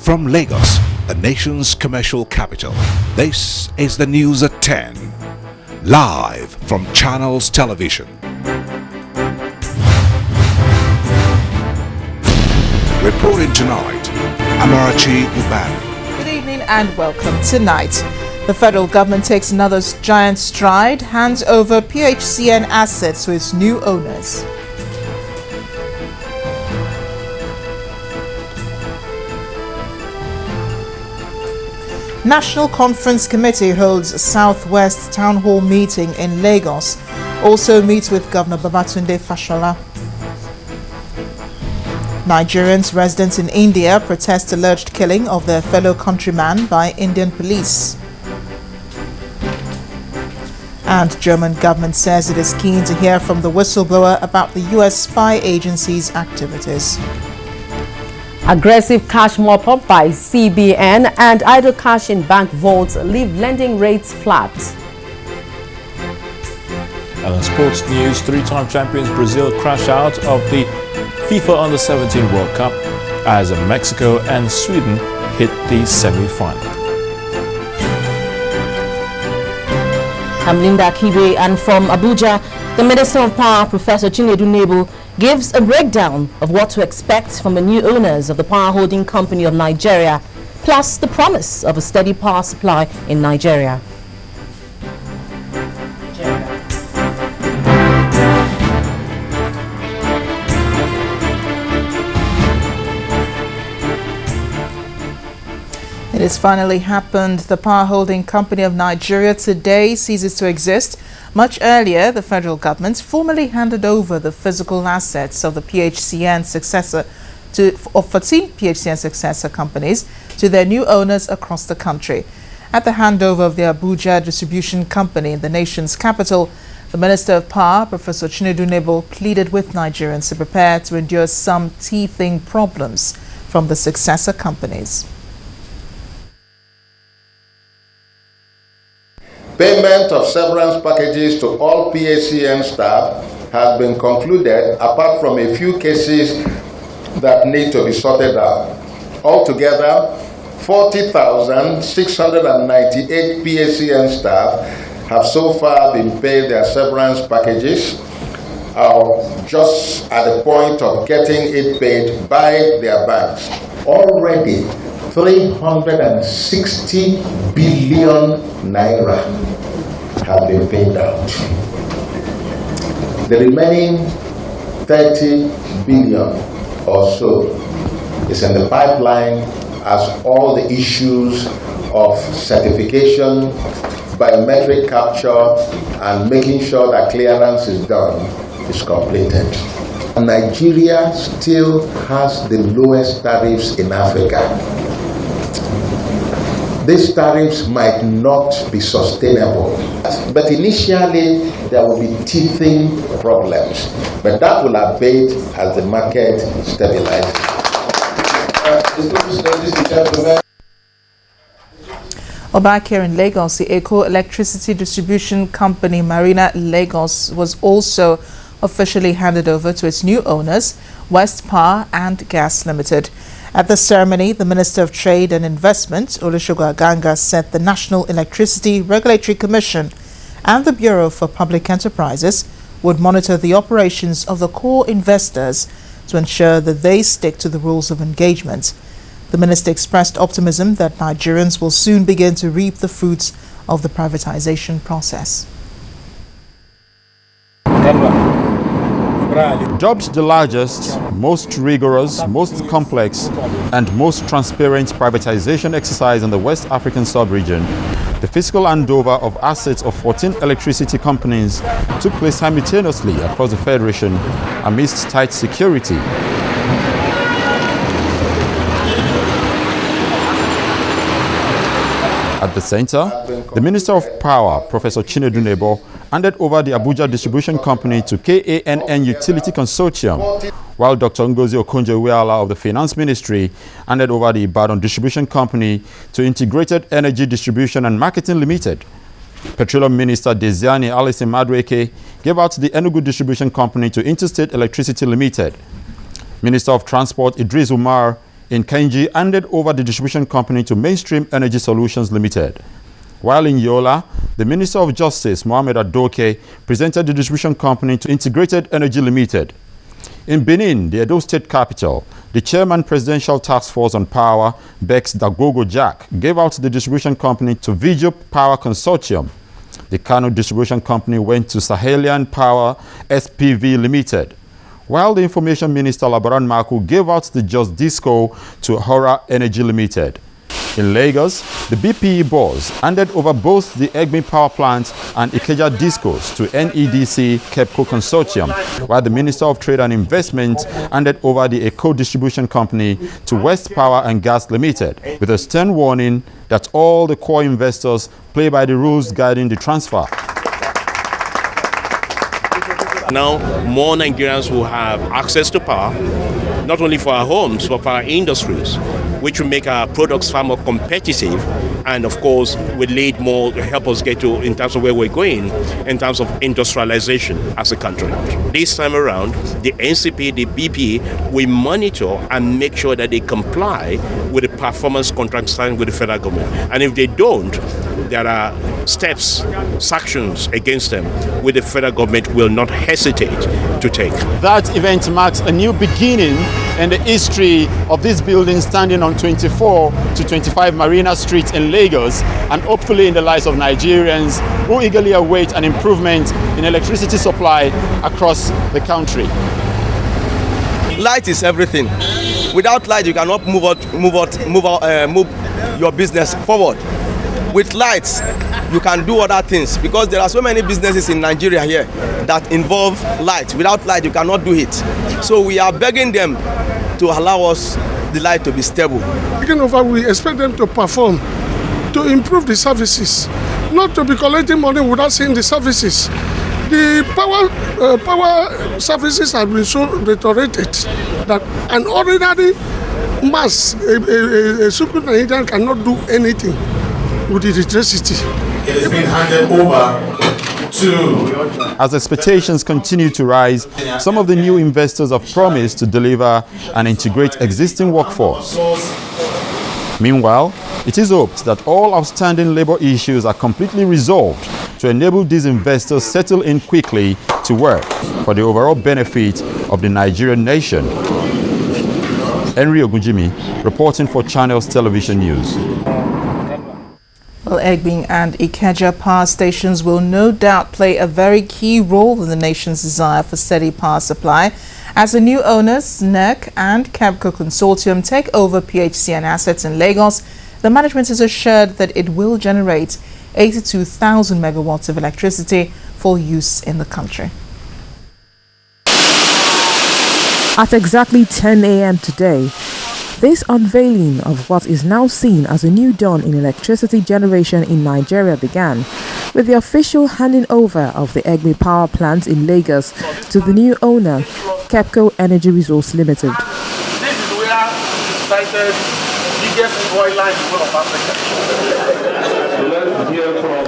From Lagos, the nation's commercial capital, this is the news at 10, live from Channels Television. Reporting tonight, Amarachi Ubani. Good evening and welcome. Tonight, the federal government takes another giant stride, hands over PHCN assets to its new owners. National Conference Committee holds Southwest Town Hall meeting in Lagos. Also meets with Governor Babatunde Fashola. Nigerians residents in India protest alleged killing of their fellow countryman by Indian police. And German government says it is keen to hear from the whistleblower about the US spy agency's activities. Aggressive cash mop-up by CBN and idle cash in bank vaults leave lending rates flat. And in sports news, three-time champions Brazil crash out of the FIFA Under-17 World Cup as Mexico and Sweden hit the semi-final. I'm Linda Kibe, and from Abuja, the Minister of Power, Professor Chinedu Nebo, gives a breakdown of what to expect from the new owners of the power holding company of Nigeria, plus the promise of a steady power supply in Nigeria. It has finally happened. The power holding company of Nigeria today ceases to exist. Much earlier, the federal government formally handed over the physical assets of the PHCN successor of 14 PHCN successor companies to their new owners across the country. At the handover of the Abuja distribution company in the nation's capital, the Minister of Power, Professor Chinedu Nebo, pleaded with Nigerians to prepare to endure some teething problems from the successor companies. Payment of severance packages to all PHCN staff has been concluded, apart from a few cases that need to be sorted out. Altogether, 40,698 PHCN staff have so far been paid their severance packages, just at the point of getting it paid by their banks. Already, 360 billion naira have been paid out. The remaining 30 billion or so is in the pipeline as all the issues of certification, biometric capture, and making sure that clearance is done is completed. Nigeria still has the lowest tariffs in Africa. These tariffs might not be sustainable, but initially there will be teething problems, but that will abate as the market stabilizes. Back here in Lagos, the Eco Electricity Distribution Company Marina Lagos was also officially handed over to its new owners, West Power and Gas Limited. At the ceremony, the Minister of Trade and Investment, Olusegun Aganga, said the National Electricity Regulatory Commission and the Bureau for Public Enterprises would monitor the operations of the core investors to ensure that they stick to the rules of engagement. The minister expressed optimism that Nigerians will soon begin to reap the fruits of the privatization process. Dubbed the largest, most rigorous, most complex, and most transparent privatization exercise in the West African sub-region, the physical handover of assets of 14 electricity companies took place simultaneously across the Federation amidst tight security. At the center, the Minister of Power, Professor Chinedu Nebo, handed over the Abuja Distribution Company to KANN Utility Consortium, while Dr. Ngozi Okonjo-Iweala of the Finance Ministry handed over the Ibadan Distribution Company to Integrated Energy Distribution and Marketing Limited. Petroleum Minister Desiani Alison Madueke gave out the Enugu Distribution Company to Interstate Electricity Limited. Minister of Transport Idris Umar in Kenji handed over the distribution company to Mainstream Energy Solutions Limited. While in Yola, the Minister of Justice, Mohamed Adoke, presented the distribution company to Integrated Energy Limited. In Benin, the Edo State capital, the Chairman Presidential Task Force on Power, Bex Dagogo Jack, gave out the distribution company to Vigio Power Consortium. The Kano Distribution Company went to Sahelian Power SPV Limited, while the Information Minister Labaran Maku gave out the Just Disco to Hora Energy Limited. In Lagos, the BPE boss handed over both the Egmi Power Plant and Ikeja Discos to NEDC KEPCO Consortium, while the Minister of Trade and Investment handed over the Eco Distribution Company to West Power and Gas Limited, with a stern warning that all the core investors play by the rules guiding the transfer. Now, more Nigerians will have access to power, not only for our homes, but for our industries, which will make our products far more competitive and, of course, will lead more, help us get to, in terms of where we're going, in terms of industrialization as a country. This time around, the NCP, the BP, will monitor and make sure that they comply with the performance contract signed with the federal government. And if they don't, there are steps, sanctions against them, which the federal government will not hesitate to take. That event marks a new beginning in the history of this building, standing on 24 to 25 Marina Street in Lagos, and hopefully in the lives of Nigerians who eagerly await an improvement in electricity supply across the country. Light is everything. Without light, you cannot move your business forward. With lights, you can do other things, because there are so many businesses in Nigeria here that involve light. Without light, you cannot do it. So we are begging them to allow us the light to be stable. Taking over, we expect them to perform, to improve the services, not to be collecting money without seeing the services. The power services have been so deteriorated that an ordinary mass, a super Nigerian cannot do anything with the electricity. It has been handed over to... As expectations continue to rise, some of the new investors have promised to deliver and integrate existing workforce. Meanwhile, it is hoped that all outstanding labor issues are completely resolved to enable these investors settle in quickly to work for the overall benefit of the Nigerian nation. Henry Ogunjimi, reporting for Channels Television News. Well, Egbin and Ikeja power stations will no doubt play a very key role in the nation's desire for steady power supply. As the new owners, NERC and KEPCO Consortium, take over PHCN assets in Lagos, the management is assured that it will generate 82,000 megawatts of electricity for use in the country. At exactly 10 a.m. today, this unveiling of what is now seen as a new dawn in electricity generation in Nigeria began, with the official handing over of the Egmi power plant in Lagos to the new owner, KEPCO Energy Resource Limited. This is where the cited biggest oil line in Africa.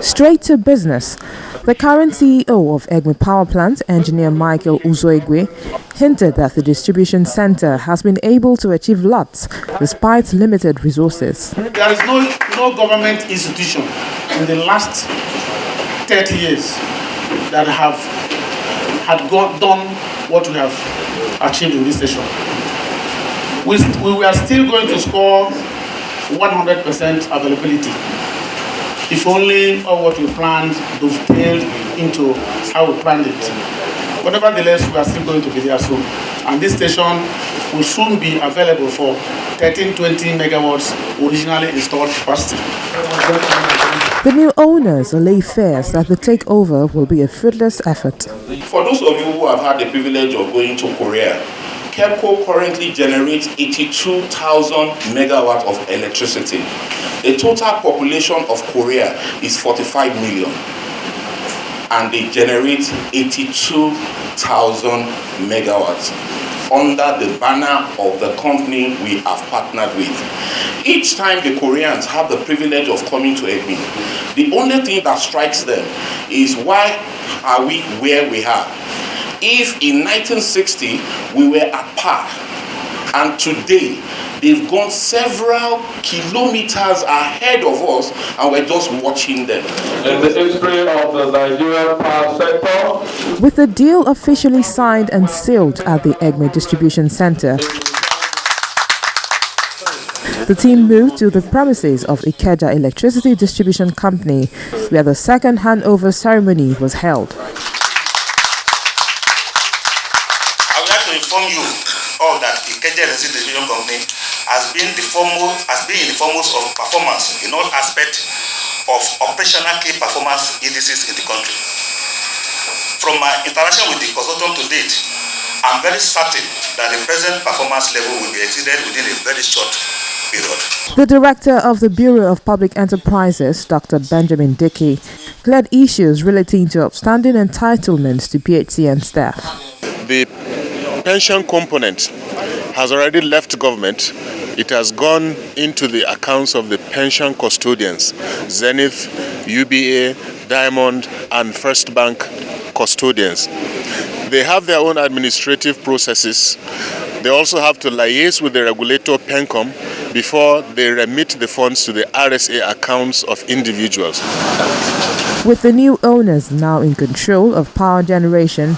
Straight to business, the current CEO of Egmi Power Plant, Engineer Michael Uzoigwe, hinted that the distribution center has been able to achieve lots despite limited resources. There is no government institution in the last 30 years that done what we have achieved in this station. We were still going to score 100% availability if only all what we planned dovetailed into how we planned it. But nevertheless, we are still going to be there soon. And this station will soon be available for 1320 megawatts originally installed capacity. The new owners allay fears that the takeover will be a fruitless effort. For those of you who have had the privilege of going to Korea, KEPCO currently generates 82,000 megawatts of electricity. The total population of Korea is 45 million, and they generate 82,000 megawatts under the banner of the company we have partnered with. Each time the Koreans have the privilege of coming to Egmi, the only thing that strikes them is, why are we where we are? If in 1960 we were at par, and today They've gone several kilometers ahead of us, and we're just watching them. In the history of the Nigerian power sector, With the deal officially signed and sealed at the Egme Distribution Center, the team moved to the premises of Ikeja Electricity Distribution Company, where the second handover ceremony was held. I would like to inform you all that Ikeja Electricity Distribution Company has been in the foremost of performance in all aspects of operational key performance indices in the country. From my interaction with the consultant to date, I'm very certain that the present performance level will be exceeded within a very short period. The director of the Bureau of Public Enterprises, Dr. Benjamin Dickey, cleared issues relating to outstanding entitlements to PHCN staff. The pension component has already left government. It has gone into the accounts of the pension custodians, Zenith, UBA, Diamond, and First Bank custodians. They have their own administrative processes. They also have to liaise with the regulator PENCOM before they remit the funds to the RSA accounts of individuals. With the new owners now in control of power generation,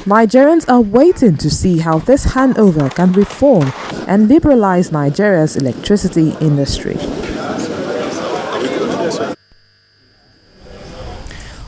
Nigerians are waiting to see how this handover can reform and liberalize Nigeria's electricity industry.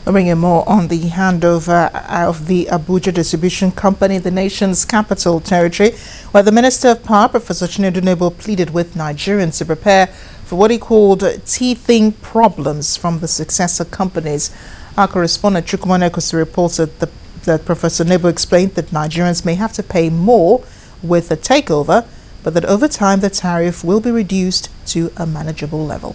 We'll bring you more on the handover of the Abuja Distribution Company, the nation's capital territory, where the Minister of Power, Professor Chinedu Nebo, pleaded with Nigerians to prepare for what he called teething problems from the successor companies. Our correspondent Chukwumane Kosi reported that Professor Nebo explained that Nigerians may have to pay more with a takeover, but that over time the tariff will be reduced to a manageable level.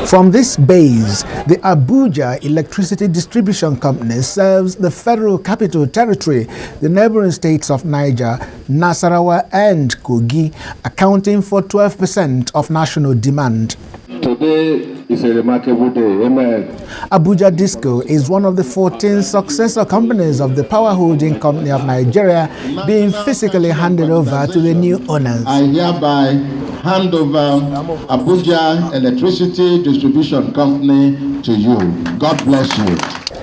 From this base, the Abuja Electricity Distribution Company serves the Federal Capital Territory, the neighboring states of Niger, Nasarawa and Kogi, accounting for 12% of national demand. today is a remarkable day. Amen. Abuja Disco is one of the 14 successor companies of the Power Holding Company of Nigeria being physically handed over to the new owners. I hereby hand over Abuja Electricity Distribution Company to you. God bless you.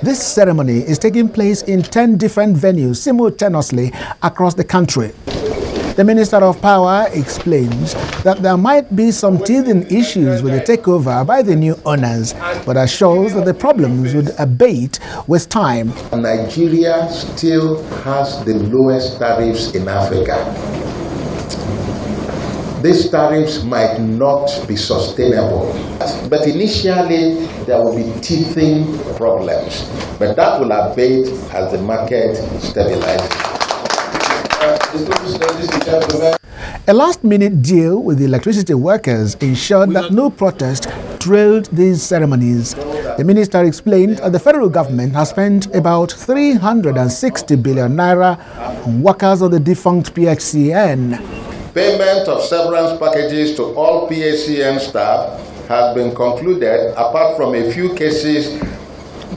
This ceremony is taking place in 10 different venues simultaneously across the country. The Minister of Power explains that there might be some teething issues with the takeover by the new owners, but assures that the problems would abate with time. Nigeria still has the lowest tariffs in Africa. These tariffs might not be sustainable, but initially there will be teething problems, but that will abate as the market stabilizes. A last-minute deal with the electricity workers ensured that no protest trailed these ceremonies. The minister explained that the federal government has spent about 360 billion naira on workers of the defunct PHCN. Payment of severance packages to all PHCN staff has been concluded, apart from a few cases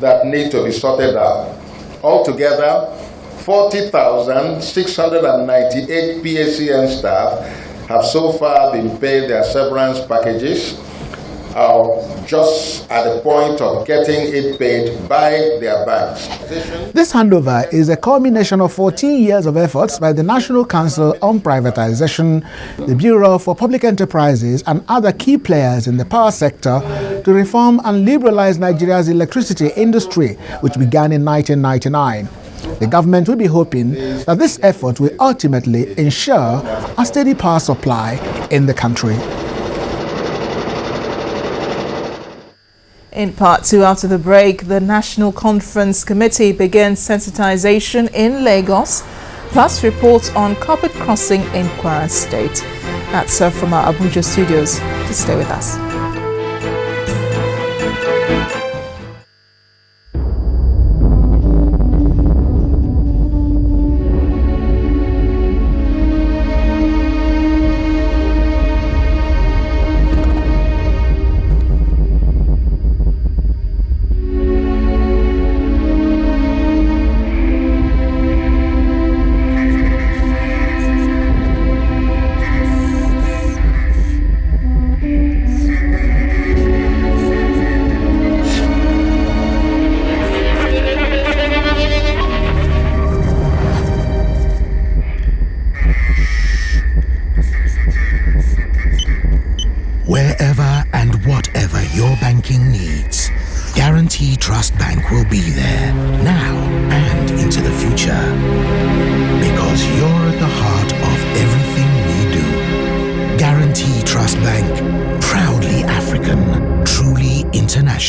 that need to be sorted out. Altogether, 40,698 PHCN staff have so far been paid their severance packages, just at the point of getting it paid by their banks. This handover is a culmination of 14 years of efforts by the National Council on Privatization, the Bureau for Public Enterprises, and other key players in the power sector to reform and liberalize Nigeria's electricity industry, which began in 1999. The government will be hoping that this effort will ultimately ensure a steady power supply in the country. In part two, after the break, the National Conference Committee begins sensitization in Lagos, plus reports on carpet crossing in Kwara State. That's from our Abuja studios. Just stay with us.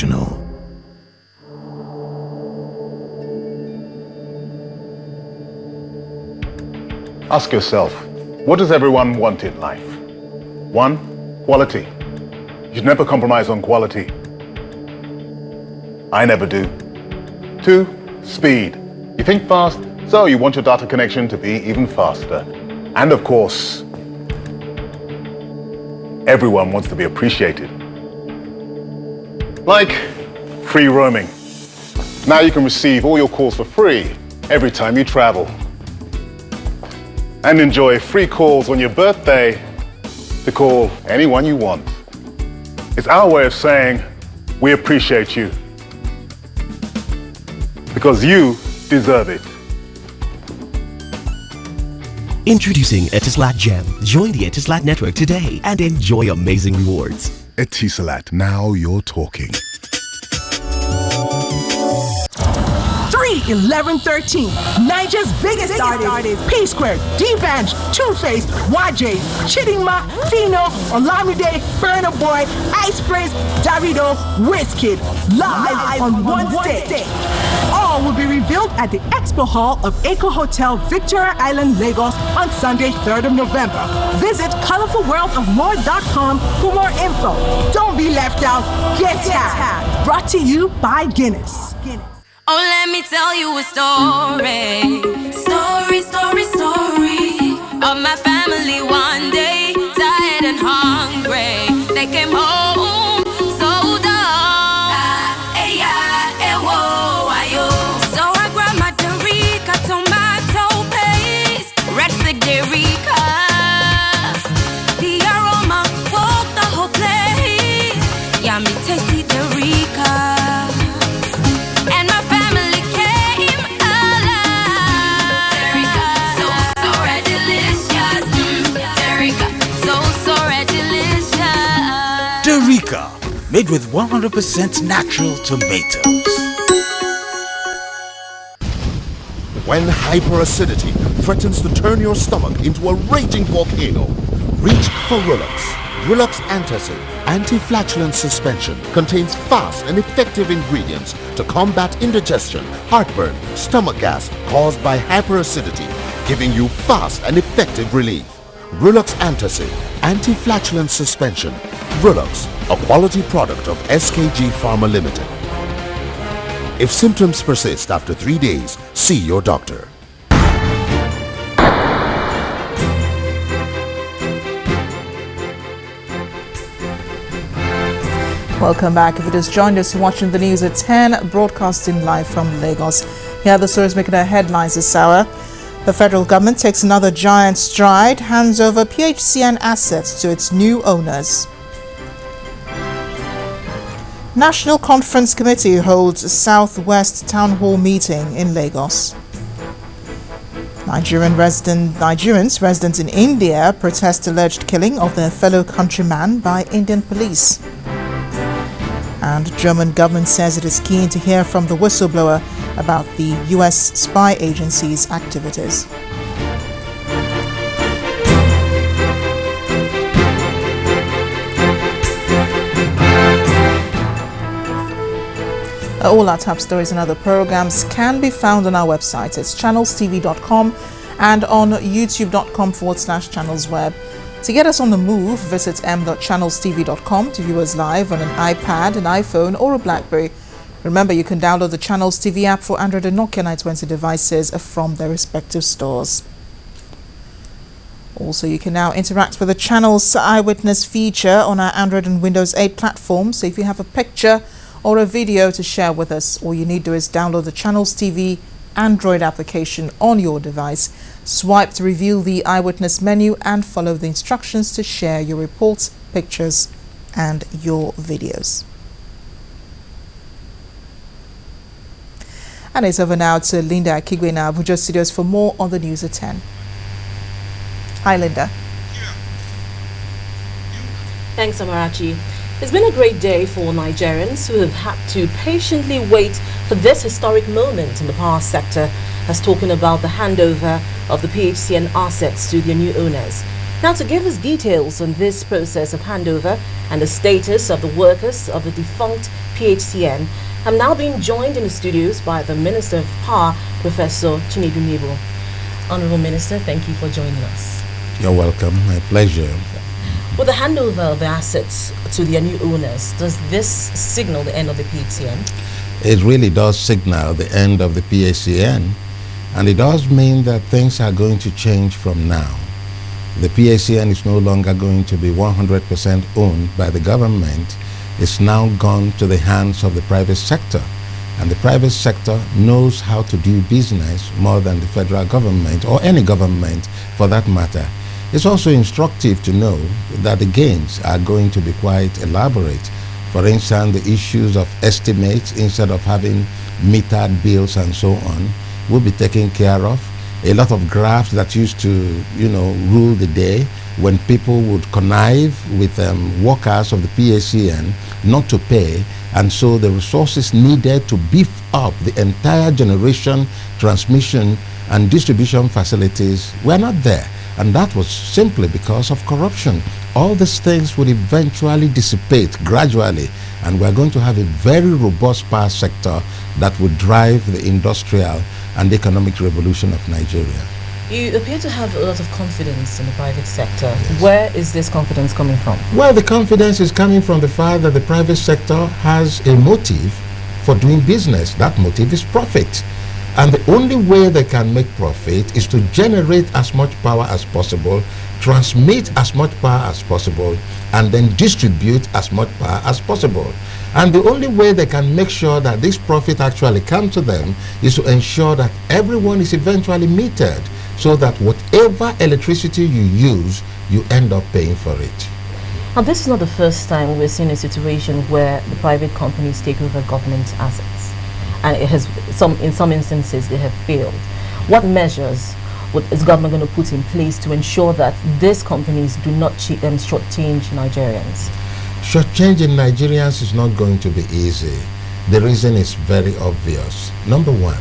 International. Ask yourself, what does everyone want in life? 1, quality. You should never compromise on quality. I never do. 2, speed. You think fast, so you want your data connection to be even faster. And of course, everyone wants to be appreciated. Like free roaming. Now you can receive all your calls for free every time you travel. And enjoy free calls on your birthday to call anyone you want. It's our way of saying we appreciate you because you deserve it. Introducing Etisalat Gem. Join the Etisalat network today and enjoy amazing rewards. Etisalat, now you're talking. 3, 11, 13. Niger's biggest artists. P Square, D-Bench, Two-Face, YJ, Chidinma, Fino, Olamide, Burna Boy, Ice Prince, Davido, Wizkid. Live on one stage. All will be revealed at the Expo Hall of Eco Hotel, Victoria Island, Lagos on Sunday, 3rd of November. Visit colorfulworldofmore.com for more info. Don't be left out. Get tagged. Brought to you by Guinness. Oh, let me tell you a story. Story of my family one day, tired and hungry. They came home so dumb. So I grabbed my Derica, tomato paste, red stick Derica. The aroma woke the whole place. Yummy, tasty Derica. Derica, made with 100% natural tomatoes. When hyperacidity threatens to turn your stomach into a raging volcano, reach for Rulux. Rulux Antacid Anti-Flatulence Suspension contains fast and effective ingredients to combat indigestion, heartburn, stomach gas caused by hyperacidity, giving you fast and effective relief. Rulux Antacid Anti-Flatulence Suspension. Rulux, a quality product of SKG Pharma Limited. If symptoms persist after 3 days, see your doctor. Welcome back. If you just joined us, you're watching the news at 10, broadcasting live from Lagos. Here are the stories making our headlines this hour. The federal government takes another giant stride, hands over PHCN assets to its new owners. National Conference Committee holds Southwest Town Hall meeting in Lagos. Nigerians residents in India protest alleged killing of their fellow countryman by Indian police. And German government says it is keen to hear from the whistleblower about the US spy agency's activities. All our top stories and other programs can be found on our website. It's channelstv.com and on youtube.com/channelsweb. To get us on the move, visit m.channelstv.com to view us live on an iPad, an iPhone or a BlackBerry. Remember, you can download the Channels TV app for Android and Nokia 920 devices from their respective stores. Also, you can now interact with the Channels Eyewitness feature on our Android and Windows 8 platforms. So if you have a picture or a video to share with us, all you need to do is download the Channels TV Android application on your device, swipe to reveal the Eyewitness menu and follow the instructions to share your reports, pictures and your videos. And it's over now to Linda Akigwe in our Abuja studios for more on the news at 10. Hi, Linda. Thanks, Amarachi. It's been a great day for Nigerians who have had to patiently wait for this historic moment in the power sector, as talking about the handover of the PHCN assets to their new owners. Now, to give us details on this process of handover and the status of the workers of the defunct PHCN, I'm now being joined in the studios by the Minister of Power, Professor Chinedu Nebo. Honorable Minister, thank you for joining us. You're welcome. My pleasure. With the handover of the assets to their new owners, does this signal the end of the PHCN? It really does signal the end of the PHCN, and it does mean that things are going to change from now. The PHCN is no longer going to be 100% owned by the government. It's now gone to the hands of the private sector, and the private sector knows how to do business more than the federal government, or any government for that matter. It's also instructive to know that the gains are going to be quite elaborate. For instance, the issues of estimates, instead of having metered bills and so on, will be taken care of. A lot of graphs that used to, rule the day when people would connive with workers of the PHCN not to pay, and so the resources needed to beef up the entire generation, transmission, and distribution facilities were not there. And that was simply because of corruption. All these things would eventually dissipate gradually, and we're going to have a very robust power sector that would drive the industrial and economic revolution of Nigeria. You appear to have a lot of confidence in the private sector. Yes. Where is this confidence coming from? Well, the confidence is coming from the fact that the private sector has a motive for doing business. That motive is profit. And the only way they can make profit is to generate as much power as possible, transmit as much power as possible, and then distribute as much power as possible. And the only way they can make sure that this profit actually comes to them is to ensure that everyone is eventually metered, so that whatever electricity you use, you end up paying for it. Now, this is not the first time we're seeing a situation where the private companies take over government assets, and it has in some instances they have failed. What measures is government going to put in place to ensure that these companies do not shortchange Nigerians? Shortchanging Nigerians is not going to be easy. The reason is very obvious. Number one,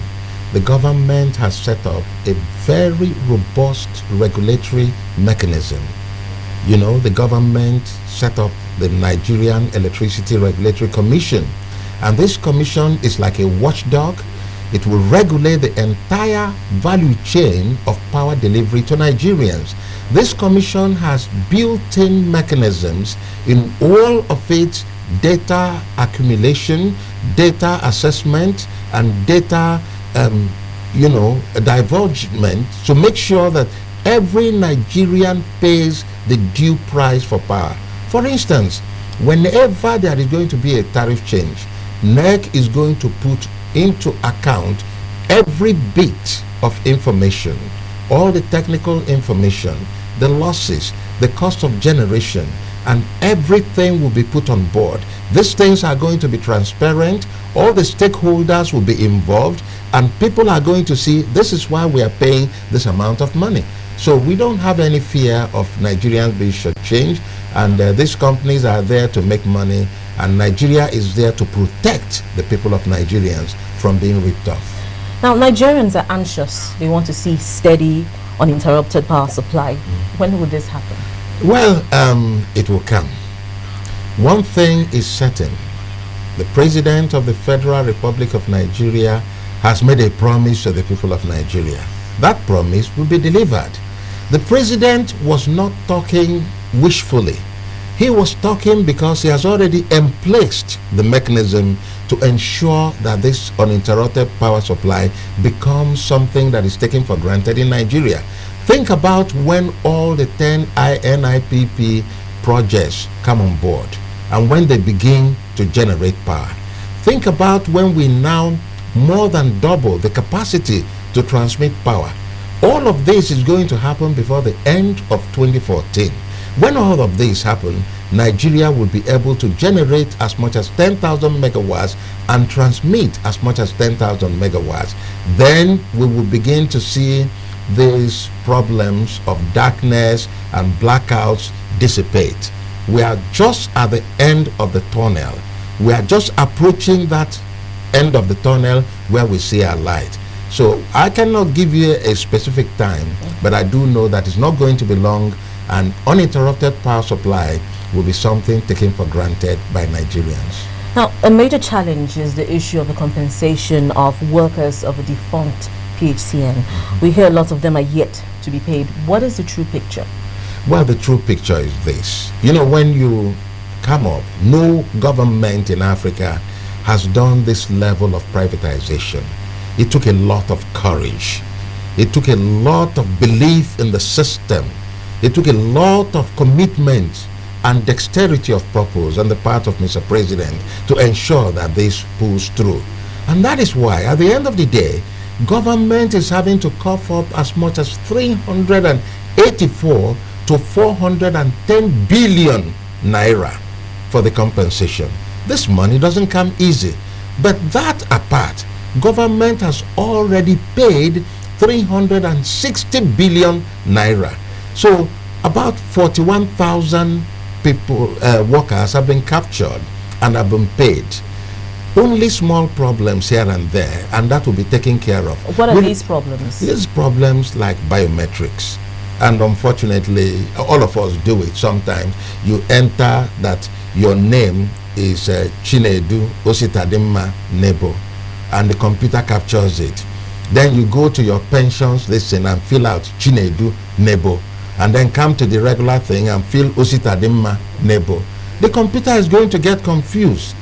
the government has set up a very robust regulatory mechanism. The government set up the Nigerian Electricity Regulatory Commission, and this commission is like a watchdog. It will regulate the entire value chain of power delivery to Nigerians. This commission has built-in mechanisms in all of its data accumulation, data assessment, and data divulgement to make sure that every Nigerian pays the due price for power. For instance, whenever there is going to be a tariff change, NERC is going to put into account every bit of information, all the technical information, the losses, the cost of generation, and everything will be put on board. These things are going to be transparent, all the stakeholders will be involved, and people are going to see this is why we are paying this amount of money. So we don't have any fear of Nigerians being shortchanged, and these companies are there to make money, and Nigeria is there to protect the people of Nigerians from being ripped off. Now, Nigerians are anxious. They want to see steady, uninterrupted power supply. When will this happen? Well, it will come. One thing is certain. The President of the Federal Republic of Nigeria has made a promise to the people of Nigeria. That promise will be delivered. The President was not talking wishfully. He was talking because he has already emplaced the mechanism to ensure that this uninterrupted power supply becomes something that is taken for granted in Nigeria. Think about when all the 10 INIPP projects come on board and when they begin to generate power. Think about when we now more than double the capacity to transmit power. All of this is going to happen before the end of 2014. When all of this happen, Nigeria will be able to generate as much as 10,000 megawatts and transmit as much as 10,000 megawatts. Then we will begin to see these problems of darkness and blackouts dissipate. We are just at the end of the tunnel. We are just approaching that end of the tunnel where we see our light. So I cannot give you a specific time, but I do know that it's not going to be long, and uninterrupted power supply will be something taken for granted by Nigerians. Now, a major challenge is the issue of the compensation of workers of a defunct PHCN. We hear a lot of them are yet to be paid. What is the true picture? Well, the true picture is this. You know, when you come up, no government in Africa has done this level of privatization. It took a lot of courage. It took a lot of belief in the system. It took a lot of commitment and dexterity of purpose on the part of Mr. President to ensure that this pulls through. And that is why, at the end of the day, government is having to cough up as much as 384 to 410 billion naira for the compensation. This money doesn't come easy. But that apart, government has already paid 360 billion naira. So about 41,000 people, workers have been captured and have been paid. Only small problems here and there, and that will be taken care of. What are these problems? These problems like biometrics. And unfortunately, all of us do it sometimes. You enter that your name is Chinedu Ositadimma Nebo, and the computer captures it. Then you go to your pensions listen and fill out Chinedu Nebo, and then come to the regular thing and fill Ositadimma Nebo. The computer is going to get confused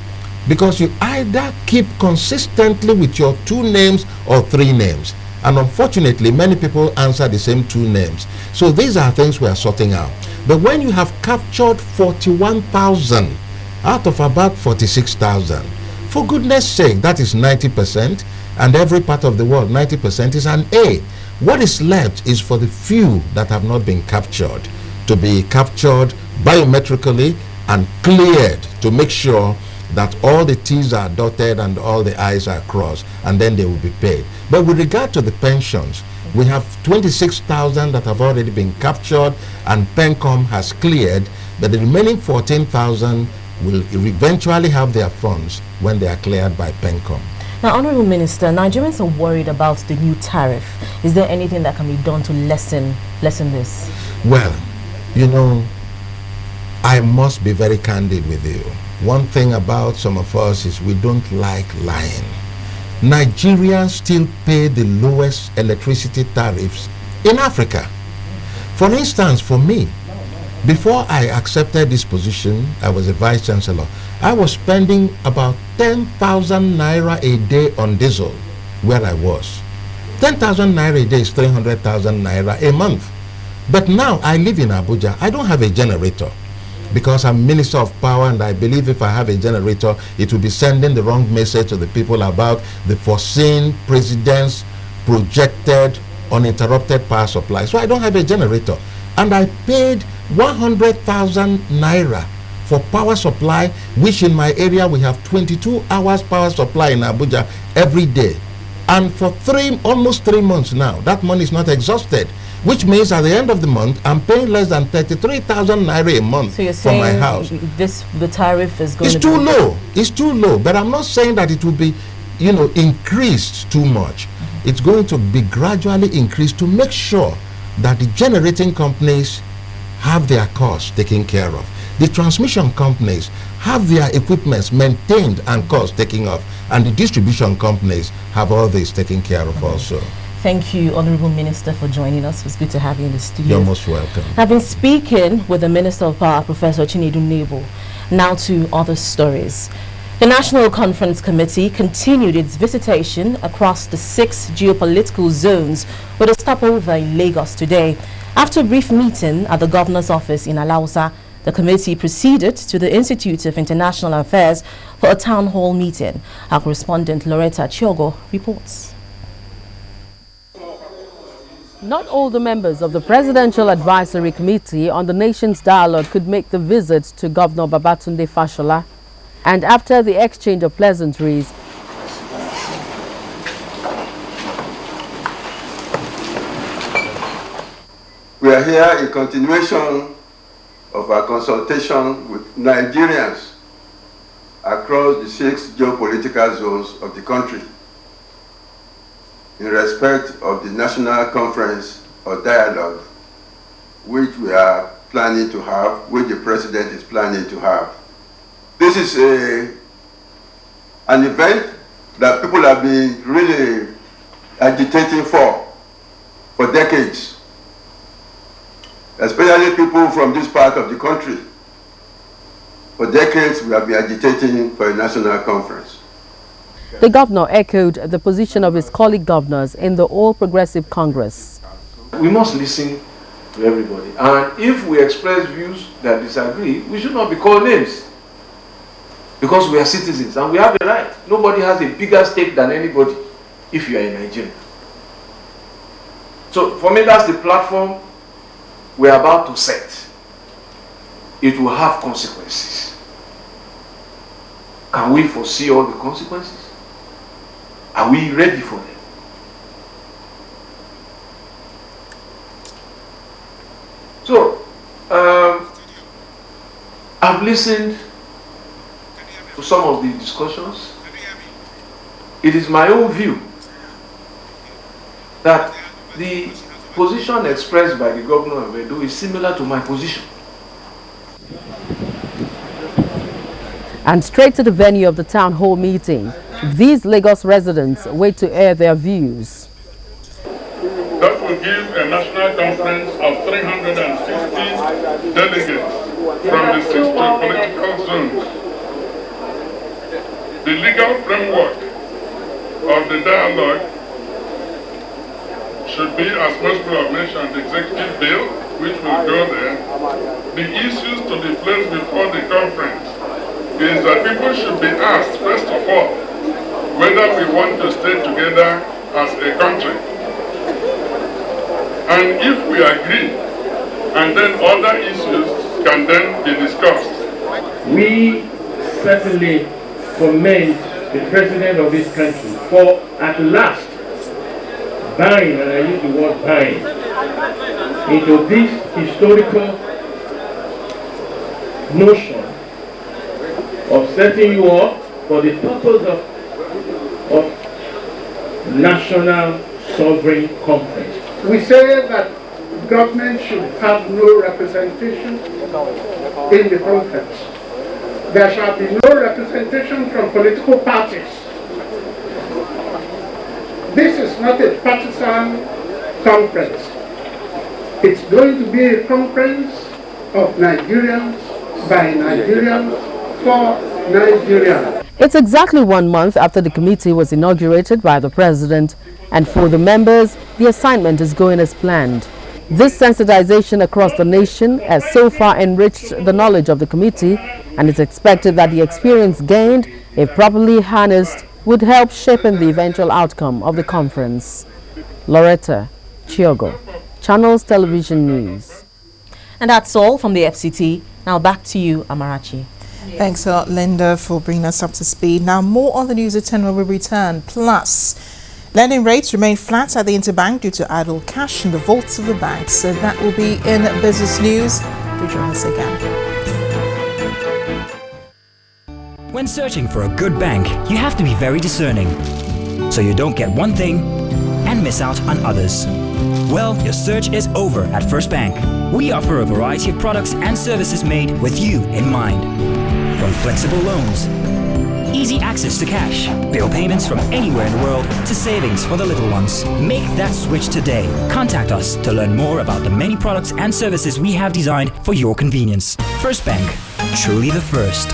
because you either keep consistently with your 2 names or 3 names. And unfortunately, many people answer the same 2 names. So these are things we are sorting out. But when you have captured 41,000 out of about 46,000, for goodness sake, that is 90%, and every part of the world, 90% is an A. What is left is for the few that have not been captured to be captured biometrically and cleared to make sure that all the T's are dotted and all the I's are crossed, and then they will be paid. But with regard to the pensions, we have 26,000 that have already been captured and PENCOM has cleared, but the remaining 14,000 will eventually have their funds when they are cleared by PENCOM. Now, Honorable Minister, Nigerians are worried about the new tariff. Is there anything that can be done to lessen this? Well, you know, I must be very candid with you. One thing about some of us is we don't like lying. Nigerians still pay the lowest electricity tariffs in Africa. For instance, for me, before I accepted this position, I was a vice chancellor, I was spending about 10,000 naira a day on diesel where I was. 10,000 naira a day is 300,000 naira a month. But now I live in Abuja. I don't have a generator, because I'm Minister of Power, and I believe if I have a generator, it will be sending the wrong message to the people about the foreseen president's projected uninterrupted power supply. So I don't have a generator. And I paid 100,000 naira for power supply, which in my area we have 22 hours power supply in Abuja every day. And for almost 3 months now, that money is not exhausted. Which means at the end of the month, I'm paying less than 33,000 naira a month for my house. The tariff is going to be too low. It's too low. But I'm not saying that it will be, you know, increased too much. It's going to be gradually increased to make sure that the generating companies have their costs taken care of. The transmission companies have their equipments maintained and costs taken off. And the distribution companies have all this taken care of also. Thank you, Honorable Minister, for joining us. It was good to have you in the studio. You're most welcome. I've been speaking with the Minister of Power, Professor Chinedu Nebo. Now to other stories. The National Conference Committee continued its visitation across the 6 geopolitical zones with a stopover in Lagos today. After a brief meeting at the Governor's office in Alausa, the committee proceeded to the Institute of International Affairs for a town hall meeting. Our correspondent Loretta Chiogo reports. Not all the members of the Presidential Advisory Committee on the Nation's Dialogue could make the visit to Governor Babatunde Fashola, and after the exchange of pleasantries, we are here in continuation of our consultation with Nigerians across the 6 geopolitical zones of the country in respect of the National Conference or Dialogue, which we are planning to have, which the President is planning to have. This is a an event that people have been really agitating for decades, especially people from this part of the country. For decades, we have been agitating for a national conference. The governor echoed the position of his colleague governors in the All Progressive Congress. We must listen to everybody, and if we express views that disagree, we should not be called names, because we are citizens and we have a right. Nobody has a bigger stake than anybody if you are in Nigeria. So for me, that's the platform we are about to set. It will have consequences. Can we foresee all the consequences? Are we ready for them? So, I've listened to some of the discussions. It is my own view that the position expressed by the governor of Edo is similar to my position. And straight to the venue of the town hall meeting, these Lagos residents wait to air their views. That will give a national conference of 360 delegates from the 6 geopolitical zones. The legal framework of the dialogue should be, as most people have mentioned, the executive bill, which will go there. The issues to be placed before the conference is that people should be asked, first of all, whether we want to stay together as a country. And if we agree, and then other issues can then be discussed. We certainly commend the president of this country for at last buying, and I use the word buying, into this historical notion of setting you up for the purpose of national sovereign conference. We say that government should have no representation in the conference. There shall be no representation from political parties. This is not a partisan conference. It's going to be a conference of Nigerians, by Nigerians, for Nigerians. It's exactly 1 month after the committee was inaugurated by the president, and for the members, the assignment is going as planned. This sensitization across the nation has so far enriched the knowledge of the committee, and it's expected that the experience gained, if properly harnessed, would help shape the eventual outcome of the conference. Loretta Chiogo, Channels Television News. And that's all from the FCT. Now back to you, Amarachi. Thanks a lot, Linda, for bringing us up to speed. Now more on the news at 10 when we return. Plus, lending rates remain flat at the interbank due to idle cash in the vaults of the banks. So that will be in business news. Do join us again. When searching for a good bank, you have to be very discerning, so you don't get one thing and miss out on others. Well, your search is over at First Bank. We offer a variety of products and services made with you in mind. From flexible loans, easy access to cash, bill payments from anywhere in the world, to savings for the little ones. Make that switch today. Contact us to learn more about the many products and services we have designed for your convenience. First Bank, truly the first.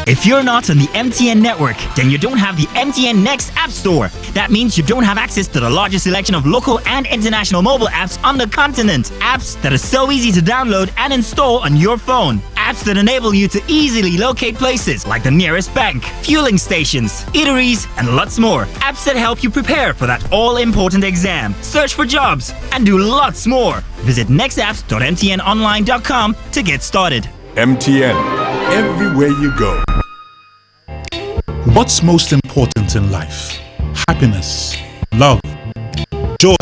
If you're not on the MTN network, then you don't have the MTN Next App Store. That means you don't have access to the largest selection of local and international mobile apps on the continent. Apps that are so easy to download and install on your phone. Apps that enable you to easily locate places like the nearest bank, fueling stations, eateries, and lots more. Apps that help you prepare for that all-important exam, search for jobs, and do lots more. Visit nextapps.mtnonline.com to get started. MTN, everywhere you go. What's most important in life? Happiness, love, joy,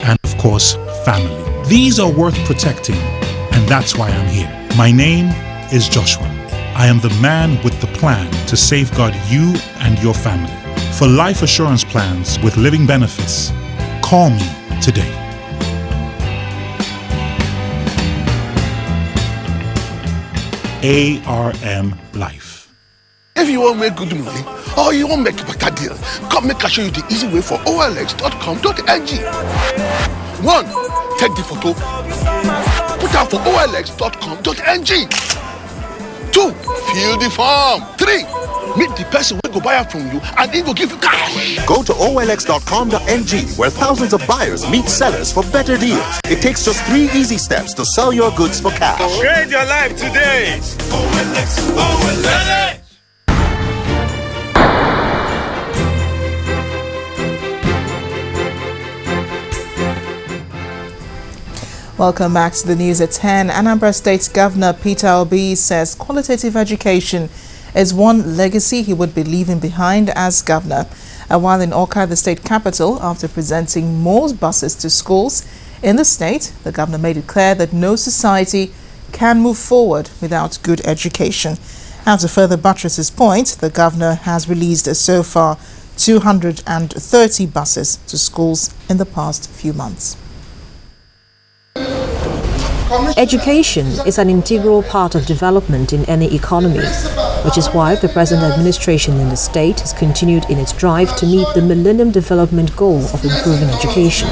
and of course, family. These are worth protecting, and that's why I'm here. My name is Joshua. I am the man with the plan to safeguard you and your family. For life assurance plans with living benefits, call me today. ARM Life. If If you want to make good money or you want to make a better deal, come make I show you the easy way for olx.com.ng. 1. Take the photo. Put out for olx.com.ng. 2. Fill the form. 3. Meet the person who go buy it from you and he will give you cash. Go to olx.com.ng where thousands of buyers meet sellers for better deals. It takes just 3 easy steps to sell your goods for cash. Upgrade your life today. OLX, OLX. Welcome back to the news at 10. Anambra State Governor Peter Obi says qualitative education is one legacy he would be leaving behind as governor. While in Awka, the state capital, after presenting more buses to schools in the state, the governor made it clear that no society can move forward without good education. And to further buttress his point, the governor has released so far 230 buses to schools in the past few months. Education is an integral part of development in any economy, which is why the present administration in the state has continued in its drive to meet the Millennium Development Goal of improving education.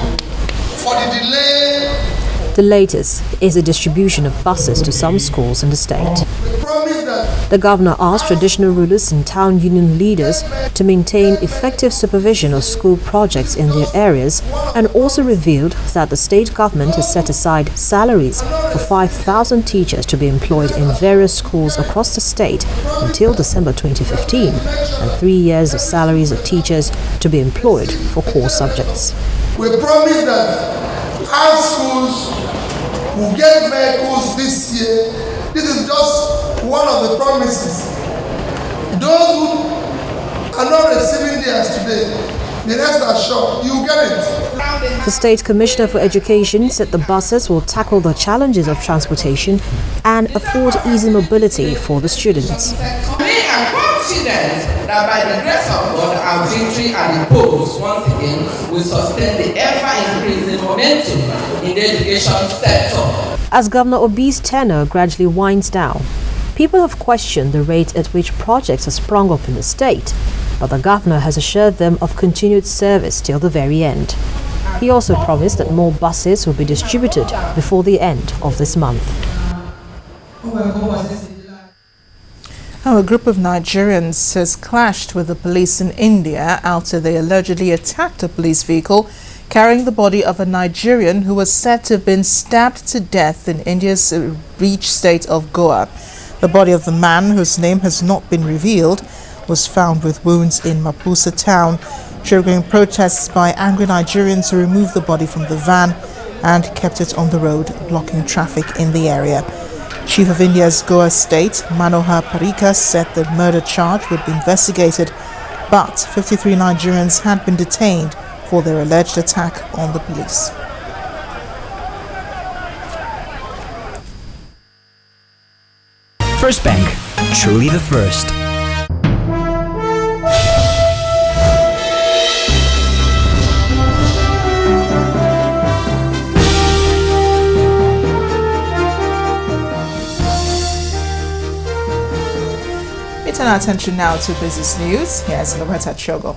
The latest is the distribution of buses to some schools in the state. The governor asked traditional rulers and town union leaders to maintain effective supervision of school projects in their areas and also revealed that the state government has set aside salaries for 5,000 teachers to be employed in various schools across the state until December 2015 and 3 years of salaries of teachers to be employed for core subjects. We promise that our schools will get vehicles this year. This is just one of the promises. Those who are not receiving theirs today, the rest are sure you get it. The State Commissioner for Education said the buses will tackle the challenges of transportation and afford easy mobility for the students. We are confident that by the grace of God, our victory at the polls once again will sustain the ever-increasing momentum in the education sector. As Governor Obi's tenure gradually winds down, people have questioned the rate at which projects have sprung up in the state, but the governor has assured them of continued service till the very end. He also promised that more buses will be distributed before the end of this month. A group of Nigerians has clashed with the police in India after they allegedly attacked a police vehicle carrying the body of a Nigerian who was said to have been stabbed to death in India's beach state of Goa. The body of the man, whose name has not been revealed, was found with wounds in Mapusa town, triggering protests by angry Nigerians who removed the body from the van and kept it on the road, blocking traffic in the area. Chief of India's Goa state, Manohar Parrikar, said the murder charge would be investigated, but 53 Nigerians had been detained for their alleged attack on the police. First Bank, truly the first. We turn our attention now to business news. Here's Loretta Chogo.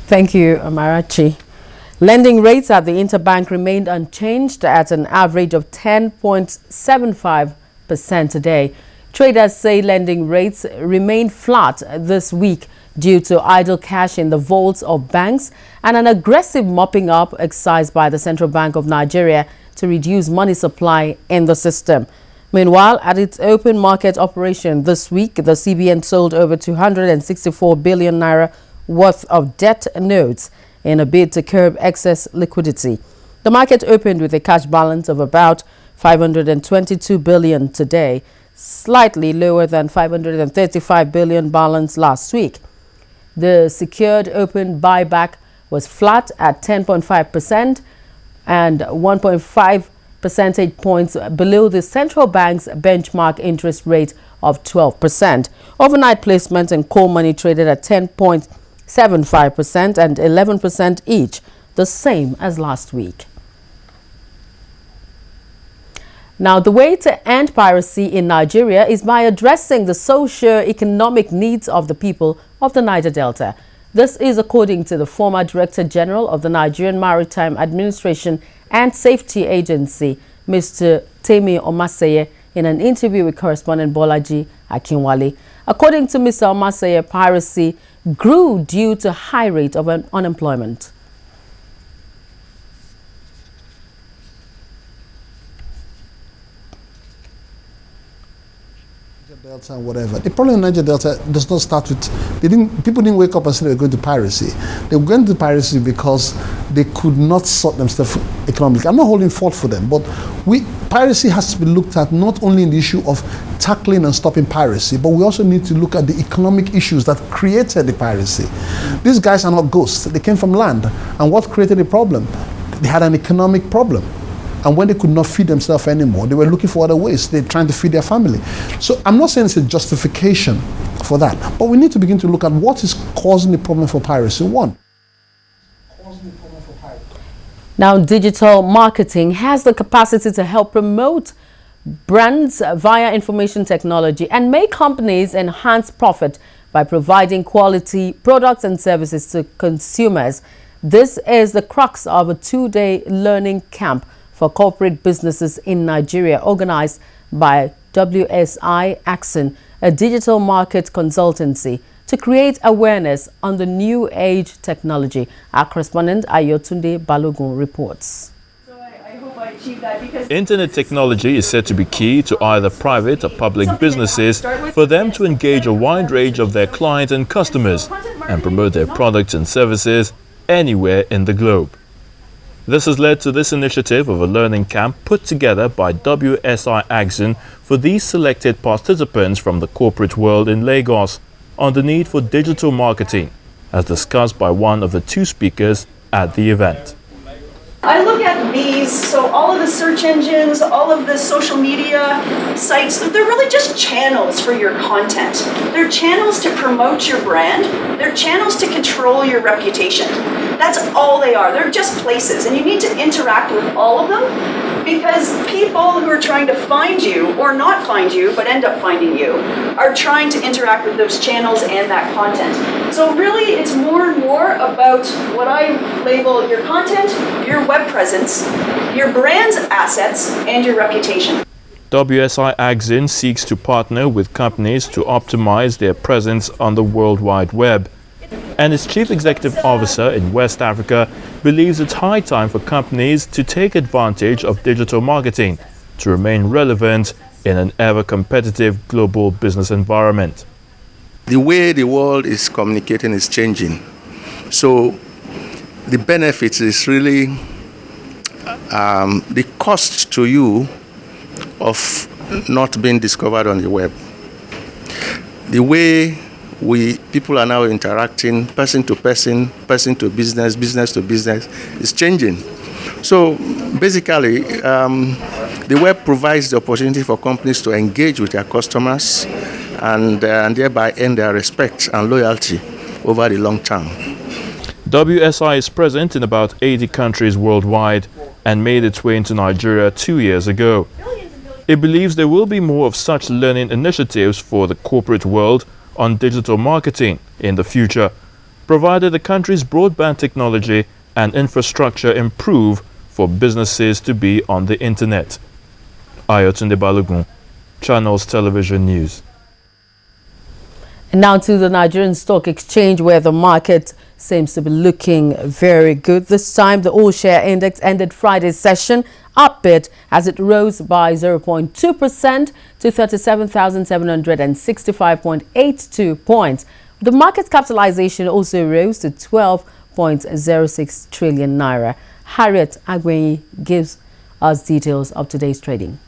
Thank you, Amarachi. Lending rates at the interbank remained unchanged at an average of 10.75% today. Traders say lending rates remain flat this week due to idle cash in the vaults of banks and an aggressive mopping up exercise by the Central Bank of Nigeria to reduce money supply in the system. Meanwhile, at its open market operation this week, the CBN sold over 264 billion naira worth of debt notes in a bid to curb excess liquidity. The market opened with a cash balance of about 522 billion today, slightly lower than 535 billion balance last week. The secured open buyback was flat at 10.5% and 1.5 percentage points below the central bank's benchmark interest rate of 12%. Overnight placement and core money traded at 10.75% and 11% each, the same as last week. Now, the way to end piracy in Nigeria is by addressing the socio-economic needs of the people of the Niger Delta. This is according to the former Director General of the Nigerian Maritime Administration and Safety Agency, Mr. Temi Omaseye, in an interview with correspondent Bolaji Akinwale. According to Mr. Omaseye, piracy grew due to high rate of unemployment. Delta and whatever. The problem in Niger Delta does not start with people didn't wake up and say they were going to piracy. They were going to piracy because they could not sort themselves economically. I'm not holding fault for them, but piracy has to be looked at not only in the issue of tackling and stopping piracy, but we also need to look at the economic issues that created the piracy. These guys are not ghosts. They came from land. And what created the problem? They had an economic problem. And when they could not feed themselves anymore, they were looking for other ways. They're trying to feed their family. So I'm not saying it's a justification for that, but we need to begin to look at what is causing the problem for piracy. One. Now, digital marketing has the capacity to help promote brands via information technology and make companies enhance profit by providing quality products and services to consumers. This is the crux of a two-day learning camp for corporate businesses in Nigeria, organized by WSI Axon, a digital market consultancy, to create awareness on the new age technology. Our correspondent Ayotunde Balogun reports. Internet technology is said to be key to either private or public businesses for them to engage a wide range of their clients and customers and promote their products and services anywhere in the globe. This has led to this initiative of a learning camp put together by WSI Axon for these selected participants from the corporate world in Lagos on the need for digital marketing, as discussed by one of the two speakers at the event. I look at these, so all of the search engines, all of the social media sites, they're really just channels for your content. They're channels to promote your brand. They're channels to control your reputation. That's all they are. They're just places, and you need to interact with all of them, because people who are trying to find you, or not find you, but end up finding you, are trying to interact with those channels and that content. So really, it's more and more about what I label your content, your web presence, your brand's assets, and your reputation. WSI Axon seeks to partner with companies to optimize their presence on the World Wide Web. And its chief executive officer in West Africa believes it's high time for companies to take advantage of digital marketing to remain relevant in an ever-competitive global business environment. The way the world is communicating is changing. So the benefit is really the cost to you of not being discovered on the web. The way people are now interacting person to person, person to business, business to business is changing. So basically, the web provides the opportunity for companies to engage with their customers and thereby earn their respect and loyalty over the long term. WSI is present in about 80 countries worldwide and made its way into Nigeria 2 years ago. It believes there will be more of such learning initiatives for the corporate world on digital marketing in the future, provided the country's broadband technology and infrastructure improve for businesses to be on the internet. Ayotunde Balogun, Channels Television News. And now to the Nigerian Stock Exchange, where the market seems to be looking very good. This time, the all-share index ended Friday's session up bit as it rose by 0.2% to 37,765.82 points. The market capitalization also rose to 12.06 trillion naira. Harriet Agwenyi gives us details of today's trading.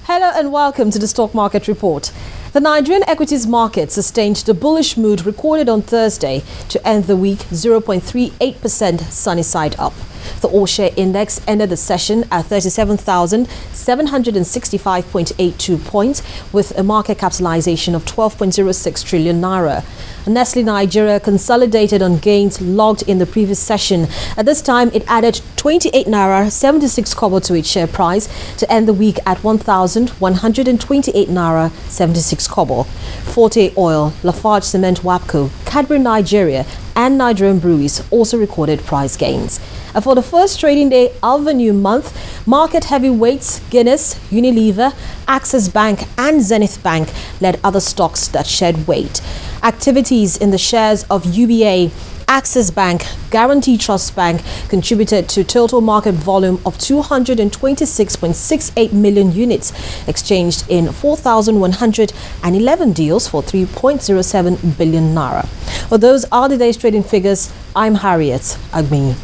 Hello and welcome to the Stock Market Report. The Nigerian equities market sustained the bullish mood recorded on Thursday to end the week 0.38% sunny side up. The all-share index ended the session at 37,765.82 points with a market capitalization of 12.06 trillion naira. Nestle Nigeria consolidated on gains logged in the previous session. At this time, it added 28 naira 76 kobo to its share price to end the week at 1,128 naira 76 kobo. Forte Oil, Lafarge Cement Wapco, Cadbury Nigeria and Nigerian breweries also recorded price gains. And for the first trading day of the new month, market heavyweights Guinness, Unilever, Access Bank and Zenith Bank led other stocks that shed weight. Activities in the shares of UBA, Access Bank, Guarantee Trust Bank contributed to total market volume of 226.68 million units, exchanged in 4,111 deals for 3.07 billion naira. Well, those are the day's trading figures. I'm Harriet Agmi.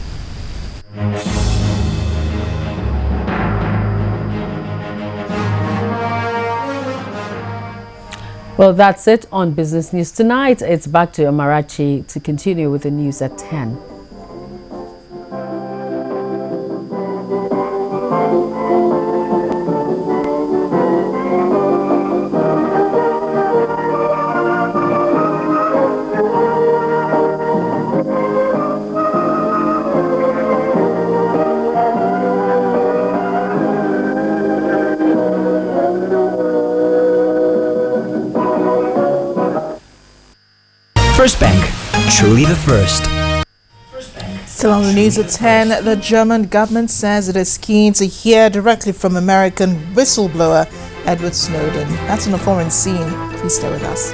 Well, that's it on Business News tonight. It's back to Amarachi to continue with the news at 10. First Bank, truly the first. Still on the news at 10, the German government says it is keen to hear directly from American whistleblower Edward Snowden. That's on a foreign scene. Please stay with us.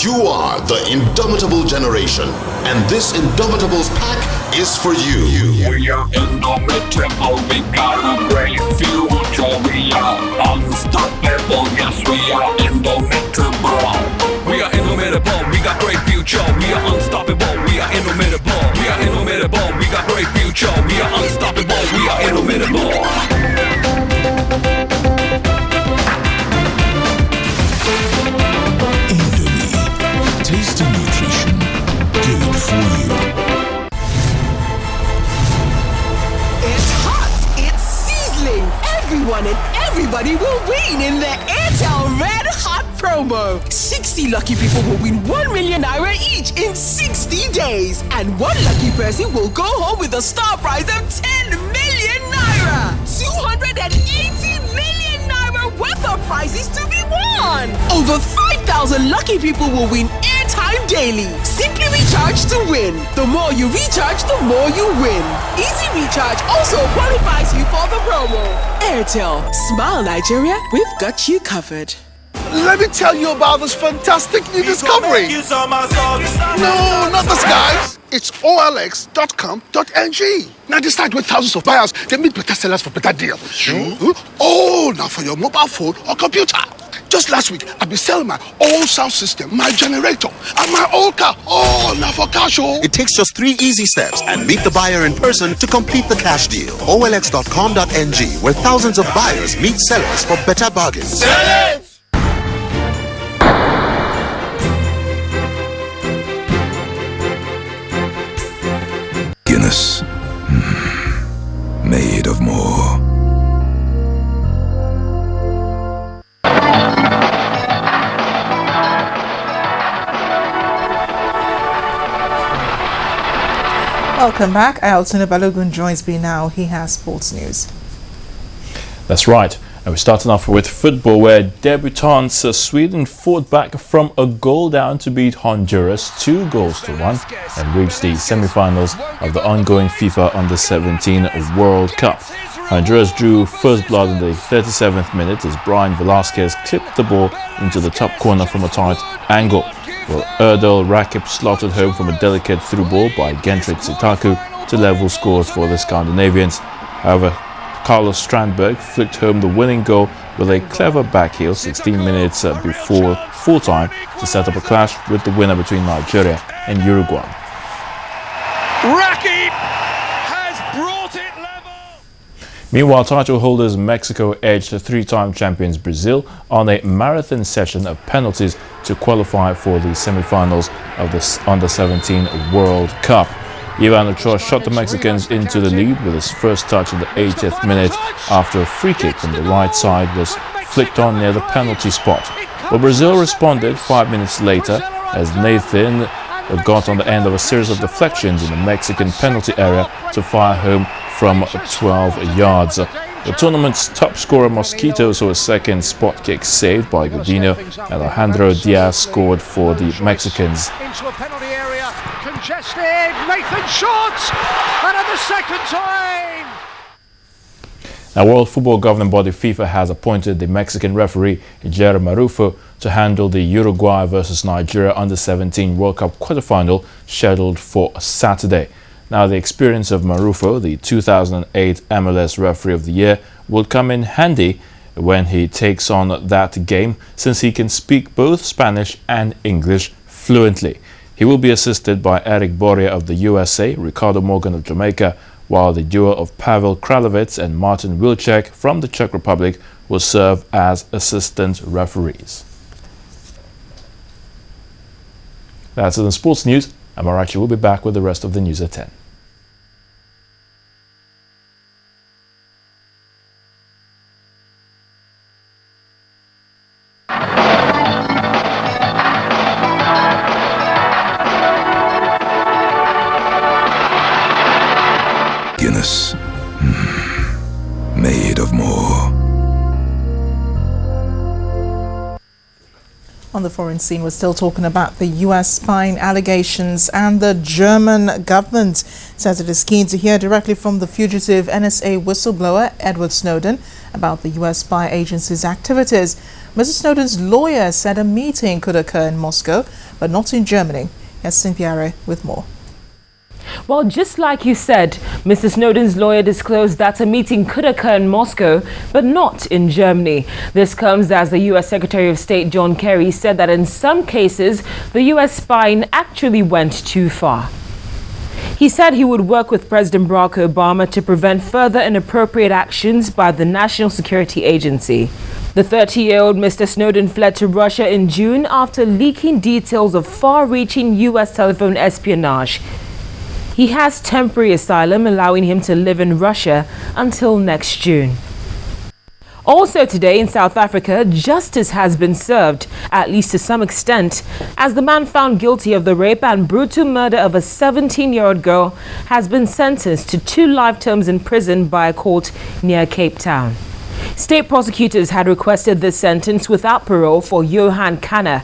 You are the Indomitable generation, and this Indomitables pack is for you. We are indomitable, we got a great future. We are unstoppable, yes, we are indomitable. We are indomitable, we got great future. We are unstoppable, we are indomitable. We are indomitable, we got great future. We are unstoppable, we are indomitable. Tasty nutrition, good for you. It's hot, it's sizzling. Everyone and everybody will win in the Airtel Red Hot promo. 60 lucky people will win 1 million naira each in 60 days. And one lucky person will go home with a star prize of 10 million naira. 280 million naira worth of prizes to be won. Over 5,000 lucky people will win airtime daily. Simply recharge to win. The more you recharge, the more you win. Easy Recharge also qualifies you for the promo. Airtel, smile Nigeria, we've got you covered. Let me tell you about this fantastic new discovery. No, not this, guys. It's olx.com.ng. Now this site with thousands of buyers, they meet better sellers for better deals. Oh, now for your mobile phone or computer. Just last week, I been selling my old sound system, my generator, and my old car. Oh, now for cash, oh. It takes just 3 easy steps and meet the buyer in person to complete the cash deal. OLX.com.ng, where thousands of buyers meet sellers for better bargains. Sell it! Guinness. Made of more. Welcome back. Ayaltuna Balogun joins me now. He has sports news. That's right. And we're starting off with football, where debutants Sweden fought back from a goal down to beat Honduras 2-1 and reach the semi-finals of the ongoing FIFA Under-17 World Cup. Honduras drew first blood in the 37th minute as Brian Velasquez clipped the ball into the top corner from a tight angle, while Erdal Rakip slotted home from a delicate through ball by Gentrit Sitaku to level scores for the Scandinavians. However, Carlos Strandberg flicked home the winning goal with a clever backheel 16 minutes before full-time to set up a clash with the winner between Nigeria and Uruguay. Rakip has brought it level. Meanwhile, title holders Mexico edged three-time champions Brazil on a marathon session of penalties to qualify for the semi-finals of the Under-17 World Cup. Ivan Ochoa shot the Mexicans into the lead with his first touch in the 80th minute after a free kick from the right side was flicked on near the penalty spot. But Brazil responded 5 minutes later as Nathan got on the end of a series of deflections in the Mexican penalty area to fire home from 12 yards. The tournament's top scorer Mosquito saw a second spot kick saved by Godinho, and Alejandro Diaz scored for the Mexicans. Into a penalty area, congested, Nathan shot, and at the second time! Now, World Football Governing Body FIFA has appointed the Mexican referee Jer Marufo to handle the Uruguay versus Nigeria Under-17 World Cup quarterfinal scheduled for Saturday. Now, the experience of Marufo, the 2008 MLS Referee of the Year, will come in handy when he takes on that game, since he can speak both Spanish and English fluently. He will be assisted by Eric Boria of the USA, Ricardo Morgan of Jamaica, while the duo of Pavel Kralovic and Martin Wilczek from the Czech Republic will serve as assistant referees. That's it in sports news. I'm Marachi. We'll be back with the rest of the news at 10. Guinness. Made of more. On the foreign scene, we're still talking about the U.S. spying allegations, and the German government says it is keen to hear directly from the fugitive NSA whistleblower Edward Snowden about the U.S. spy agency's activities. Mr. Snowden's lawyer said a meeting could occur in Moscow, but not in Germany. Here's Cynthia with more. Well, just like you said, Mr. Snowden's lawyer disclosed that a meeting could occur in Moscow, but not in Germany. This comes as the U.S. Secretary of State John Kerry said that in some cases, the U.S. spying actually went too far. He said he would work with President Barack Obama to prevent further inappropriate actions by the National Security Agency. The 30-year-old Mr. Snowden fled to Russia in June after leaking details of far-reaching U.S. telephone espionage. He has temporary asylum, allowing him to live in Russia until next June. Also today in South Africa, justice has been served, at least to some extent, as the man found guilty of the rape and brutal murder of a 17-year-old girl has been sentenced to 2 life terms in prison by a court near Cape Town. State prosecutors had requested this sentence without parole for Johan Kanna.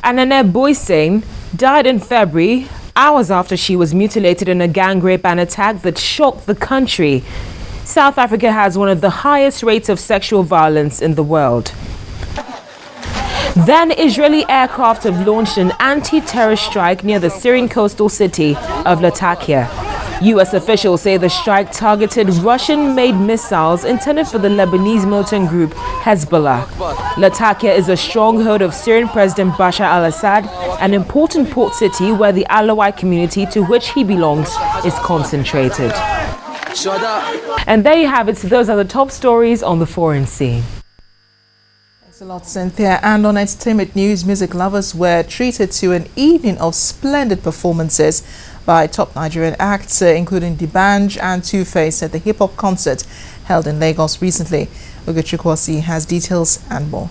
Anane Boysen died in February, hours after she was mutilated in a gang rape and attack that shocked the country. South Africa has one of the highest rates of sexual violence in the world. Then Israeli aircraft have launched an anti-terror strike near the Syrian coastal city of Latakia. U.S. officials say the strike targeted Russian-made missiles intended for the Lebanese militant group Hezbollah. Latakia is a stronghold of Syrian President Bashar al-Assad, an important port city where the Alawite community to which he belongs is concentrated. And there you have it. Those are the top stories on the foreign scene. Thanks a lot, Cynthia. And on entertainment news, music lovers were treated to an evening of splendid performances by top Nigerian acts, including D'banj and Two-Face at the hip-hop concert held in Lagos recently. Ogechukwusi has details and more.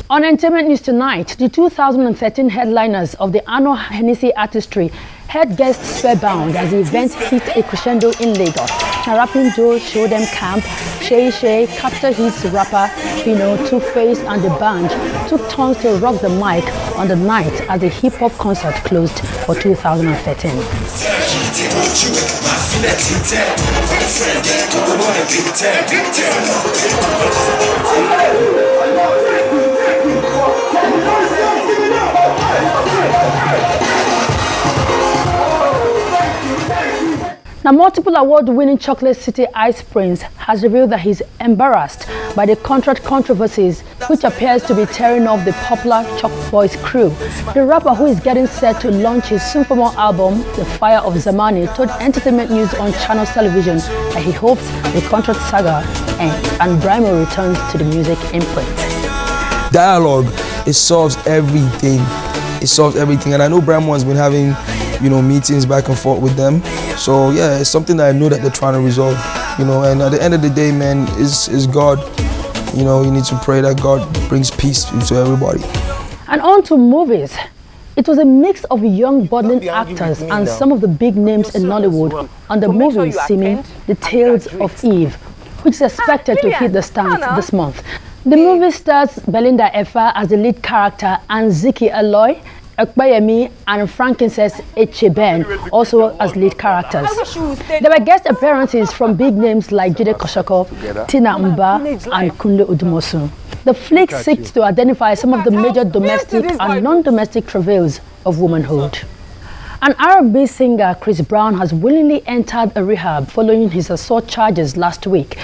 On entertainment news tonight, the 2013 headliners of the annual Hennessy Artistry had guests spellbound as the event hit a crescendo in Lagos. Now, rapping duo Show Them Camp, Shay Shay, Capital Hits rapper Pino, Two-Face and the band took turns to rock the mic on the night as the hip-hop concert closed for 2013. Now, multiple award-winning Chocolate City Ice Prince has revealed that he's embarrassed by the contract controversies which appears to be tearing off the popular Chalk Boys crew. The rapper, who is getting set to launch his soon-for-more album, The Fire of Zamani, told Entertainment News on Channels Television that he hopes the contract saga and Brimo returns to the music imprint. Dialogue, it solves everything. It solves everything, and I know Brimo has been having, meetings back and forth with them. So yeah, it's something that I know that they're trying to resolve, and at the end of the day, man, is God. You need to pray that God brings peace to everybody. And on to movies. It was a mix of young budding actors and some of the big names in Nollywood on the movie Simi, The Tales of Eve, which is expected to hit the stands this month. The movie stars Belinda Efa as the lead character and Ziki Aloy, Ekbayemi and Frankincense Echeben also as lead characters. There were guest appearances from big names like Jide Koshoko, Tina Mba and Kunle Udumosu. The flick seeks to identify some of the major domestic and non-domestic travails of womanhood. An R&B singer, Chris Brown, has willingly entered a rehab following his assault charges last week.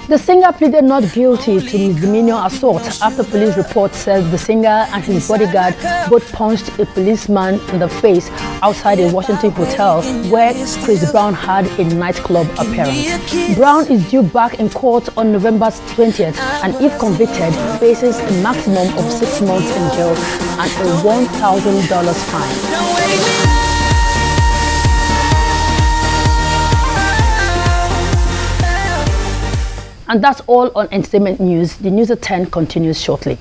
The singer pleaded not guilty to misdemeanor assault after police reports said the singer and his bodyguard both punched a policeman in the face outside a Washington hotel where Chris Brown had a nightclub appearance. Brown is due back in court on November 20th and, if convicted, faces a maximum of 6 months in jail and a $1,000 fine. And that's all on entertainment news. The news at 10 continues shortly.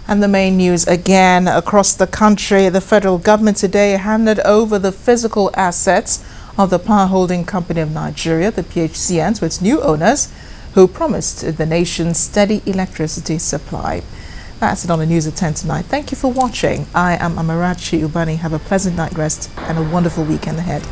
And the main news again across the country. The federal government today handed over the physical assets of the Power Holding Company of Nigeria, the PHCN, to its new owners, who promised the nation steady electricity supply. That's it on the news at 10 tonight. Thank you for watching. I am Amarachi Ubani. Have a pleasant night rest and a wonderful weekend ahead.